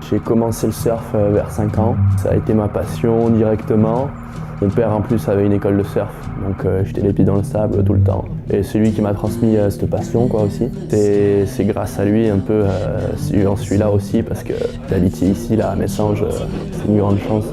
J'ai commencé le surf vers 5 ans. Ça a été ma passion directement. Mon père en plus avait une école de surf, donc j'étais les pieds dans le sable tout le temps. Et c'est lui qui m'a transmis cette passion quoi aussi. C'est grâce à lui un peu si j'en suis là aussi parce que d'habiter ici là à Messanges, c'est une grande chance.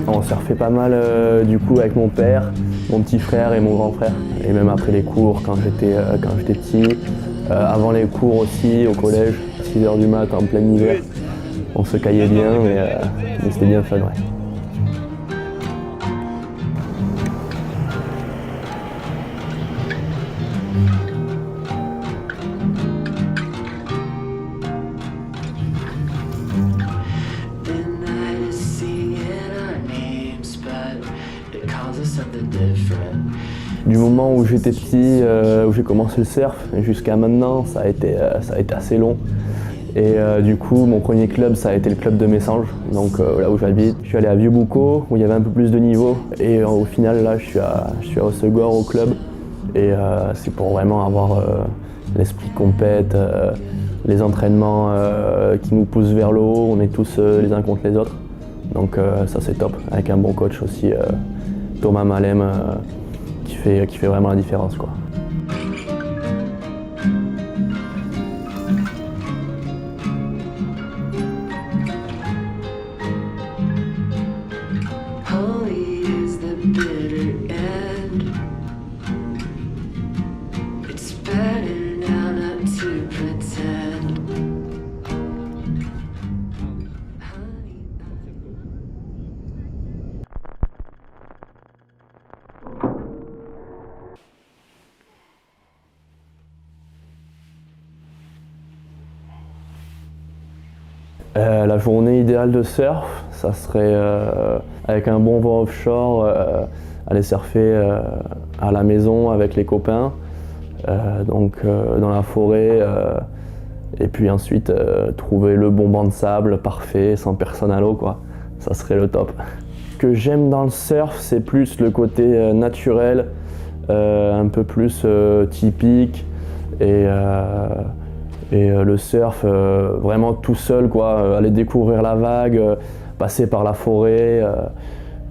On surfait pas mal du coup avec mon père, mon petit frère et mon grand frère. Et même après les cours quand j'étais petit. Avant les cours aussi au collège, 6 h du mat en plein hiver. On se caillait bien mais c'était bien fun, ouais. Du moment où j'étais petit, où j'ai commencé le surf, jusqu'à maintenant, ça a été assez long. Et du coup, mon premier club, ça a été le club de Messanges, donc là où j'habite. Je suis allé à Vieux-Boucau, où il y avait un peu plus de niveau. Et au final, là, je suis à Hossegor au club. Et c'est pour vraiment avoir l'esprit compète, les entraînements qui nous poussent vers le haut. On est tous les uns contre les autres. Donc ça, c'est top, avec un bon coach aussi, Thomas Malem. Qui fait vraiment la différence, quoi. La journée idéale de surf, ça serait avec un bon vent offshore, aller surfer à la maison avec les copains, donc dans la forêt, et puis ensuite trouver le bon banc de sable parfait, sans personne à l'eau, quoi. Ça serait le top. Ce que j'aime dans le surf, c'est plus le côté naturel, un peu plus typique, et le surf vraiment tout seul, quoi, aller découvrir la vague, passer par la forêt,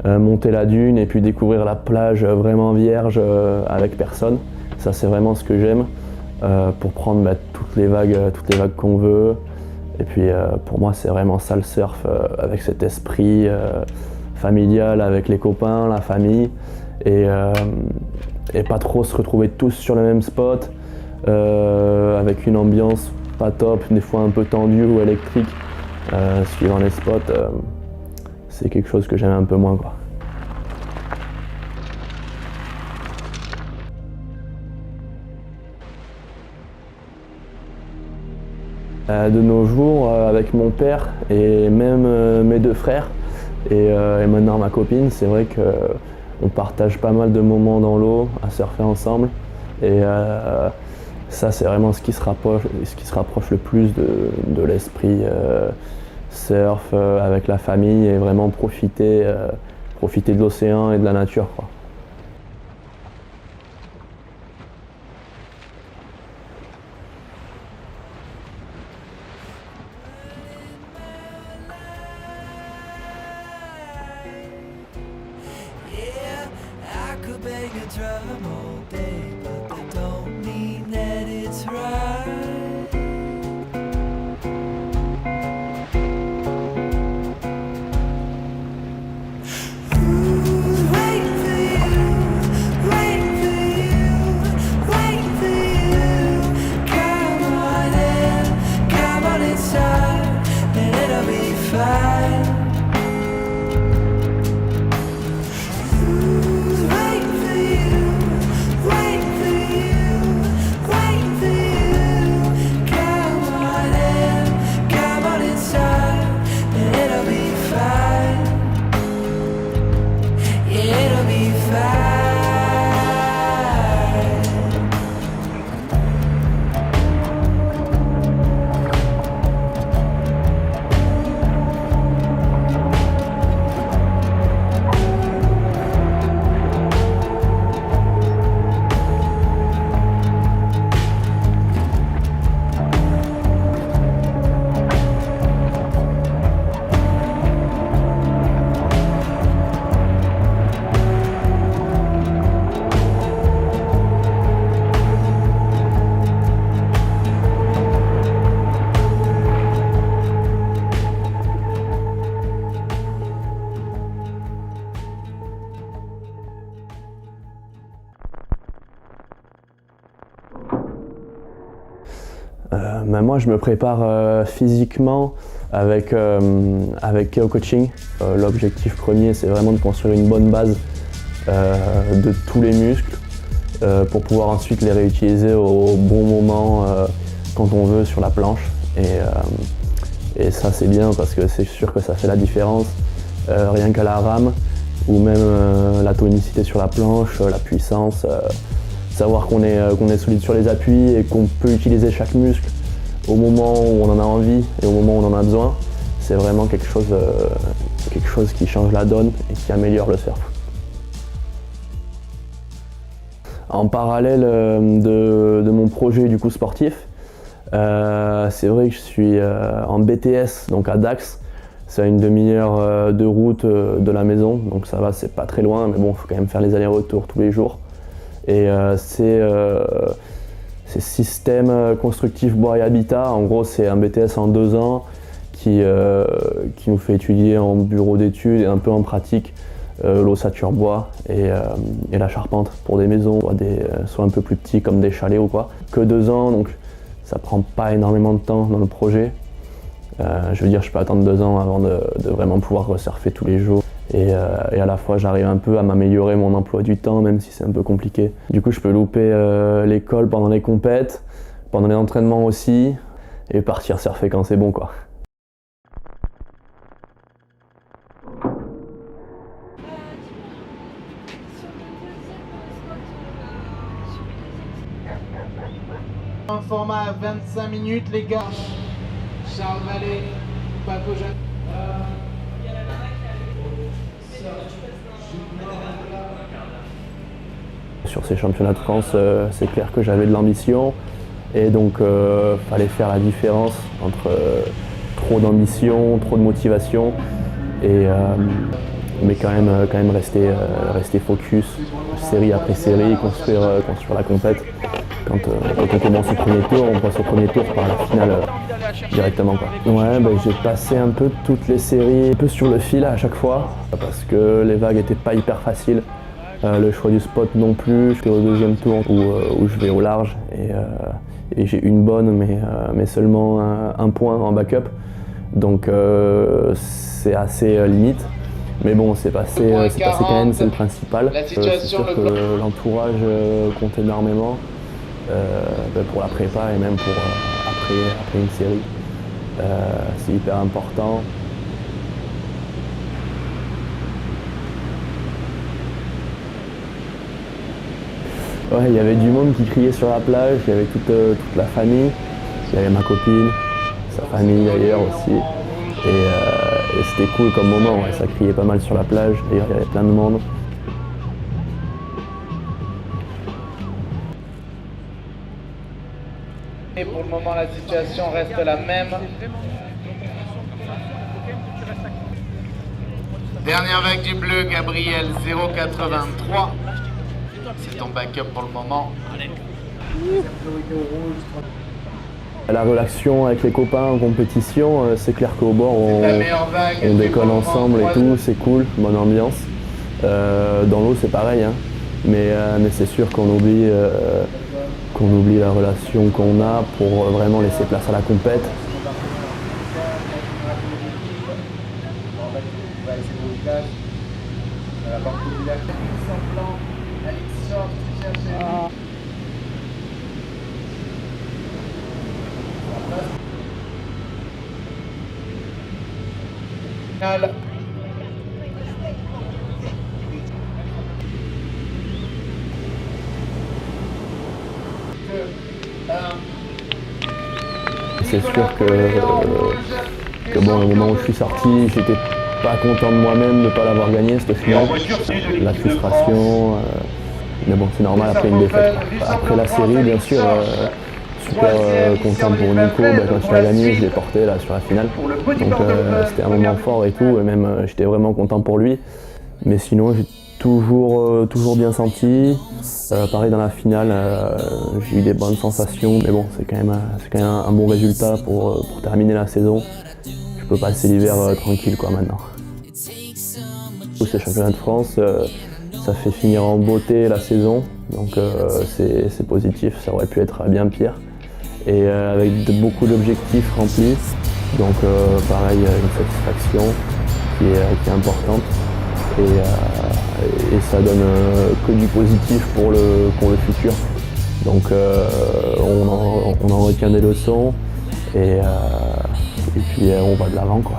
monter la dune et puis découvrir la plage vraiment vierge avec personne. Ça c'est vraiment ce que j'aime pour prendre toutes les vagues qu'on veut. Et puis pour moi c'est vraiment ça le surf, avec cet esprit familial avec les copains, la famille et pas trop se retrouver tous sur le même spot. Avec une ambiance pas top, des fois un peu tendue ou électrique, suivant les spots, c'est quelque chose que j'aime un peu moins, quoi. De nos jours, avec mon père et même mes deux frères et maintenant ma copine, c'est vrai qu'on partage pas mal de moments dans l'eau à surfer ensemble. Et ça, c'est vraiment ce qui se rapproche le plus de l'esprit surf avec la famille et vraiment profiter de l'océan et de la nature, quoi. Waiting Moi, je me prépare physiquement avec Keo Coaching. L'objectif premier, c'est vraiment de construire une bonne base de tous les muscles pour pouvoir ensuite les réutiliser au bon moment quand on veut sur la planche. Et ça, c'est bien parce que c'est sûr que ça fait la différence rien qu'à la rame ou même la tonicité sur la planche, la puissance. Savoir qu'on est solide sur les appuis et qu'on peut utiliser chaque muscle au moment où on en a envie et au moment où on en a besoin, c'est vraiment quelque chose qui change la donne et qui améliore le surf. En parallèle de mon projet du coup sportif, c'est vrai que je suis en BTS, donc à Dax. C'est à une demi-heure de route de la maison, donc ça va, c'est pas très loin, mais bon, il faut quand même faire les allers-retours tous les jours. Et c'est système constructif bois et habitat. En gros, c'est un BTS en 2 ans qui nous fait étudier en bureau d'études et un peu en pratique l'ossature bois et la charpente pour des maisons, soit un peu plus petits comme des chalets ou quoi. Que 2 ans, donc ça prend pas énormément de temps dans le projet. Je veux dire, je peux attendre 2 ans avant de vraiment pouvoir resurfer tous les jours. Et à la fois, j'arrive un peu à m'améliorer mon emploi du temps, même si c'est un peu compliqué. Du coup, je peux louper l'école pendant les compètes, pendant les entraînements aussi, et partir surfer quand c'est bon, quoi. Un format à 25 minutes, les gars. Charles Vallée, Paco Jeanne. Sur ces championnats de France, c'est clair que j'avais de l'ambition et donc fallait faire la différence entre trop d'ambition, trop de motivation mais quand même rester focus, série après série, construire la compète. Quand on commence au premier tour, on passe au premier tour par la finale directement, quoi. Ouais, j'ai passé un peu toutes les séries, un peu sur le fil à chaque fois, parce que les vagues n'étaient pas hyper faciles. Le choix du spot non plus. Je suis au 2e tour où je vais au large et j'ai une bonne, mais seulement un point en backup. Donc c'est assez limite. Mais bon, c'est passé quand même, c'est le principal. C'est sûr que l'entourage compte énormément pour la prépa et même pour après une série. C'est hyper important. Ouais, il y avait du monde qui criait sur la plage, il y avait toute la famille, il y avait ma copine, sa famille d'ailleurs aussi. Et c'était cool comme moment, ouais, ça criait pas mal sur la plage, d'ailleurs il y avait plein de monde. Et pour le moment, la situation reste la même. Dernière vague du bleu, Gabriel 0,83. C'est ton backup pour le moment. La relation avec les copains en compétition, c'est clair qu'au bord on déconne ensemble et tout, c'est cool, bonne ambiance. Dans l'eau c'est pareil, hein. Mais c'est sûr qu'on oublie la relation qu'on a pour vraiment laisser place à la compète. C'est sûr que bon, au moment où je suis sorti, j'étais pas content de moi-même de ne pas l'avoir gagné cette finale. La frustration, mais bon, c'est normal après une défaite. Après la série, bien sûr, super content pour Nico, quand il a gagné, je l'ai porté là sur la finale. Donc c'était un moment fort et tout, et même j'étais vraiment content pour lui. Mais sinon, j'ai toujours bien senti. Pareil dans la finale, j'ai eu des bonnes sensations, mais bon, c'est quand même un bon résultat pour terminer la saison. Je peux passer l'hiver tranquille quoi maintenant. Ces championnats de France, ça fait finir en beauté la saison, donc c'est positif, ça aurait pu être bien pire. et avec beaucoup d'objectifs remplis. Donc pareil, une satisfaction qui est importante et ça donne que du positif pour le futur. Donc on en retient des leçons et puis on va de l'avant, quoi.